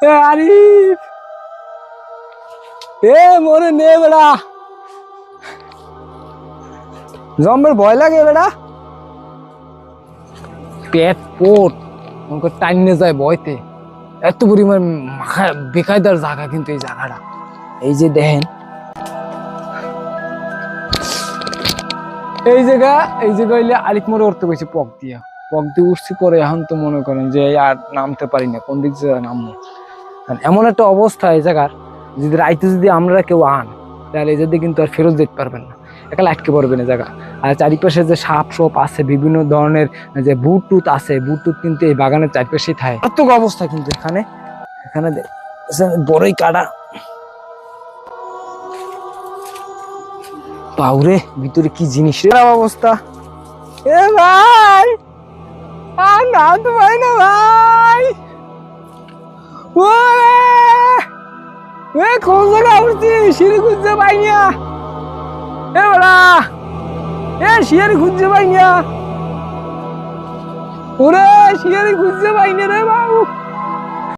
এ আরিফ, এ মরে নে বেড়া, জম্বের ভয় লাগে বেড়া, পেট পোট আমাকে টাইনে যায় বয়তে। এত পরিমাণ বেকায়দার জায়গা কিন্তু এই জায়গাটা। এই যে দেখেন এই জায়গা হইলে আরিফ মোড়ে উঠতে পেরেছি পক দিয়ে উঠছি। পরে এখন তো মনে করেন যে আর নামতে পারি না, কোন দিক দিয়ে নামবো। এমন একটা অবস্থা এই জায়গার, যদি রাইতে যদি আমরা কেউ আন তাহলে এই জায়গায় কিন্তু আর ফেরত যেতে পারবেন না, একালে আটকে পড়বেন এই জায়গা। আর চারিপাশে যে সাপ সোপ আছে, বিভিন্ন ধরনের যে বুট টুত আছে, বুট টুত কিন্তু এই বাগানের চারিপাশেই থাকে। মারাত্মক অবস্থা কিন্তু এখানে, এখানে বড়ই কাটা পাউরে ভিতরে কি জিনিসের অবস্থা। এ ভাই আর নাম তো ভাই না ভাই, কোন জায়গায় উঠছি সিঁড়ি খুঁজতে পাই না। এ বড়া, এ সিঁড়ি খুঁজতে পাই না, ওরে সিঁড়ি খুঁজতে পাই না রে বাবু।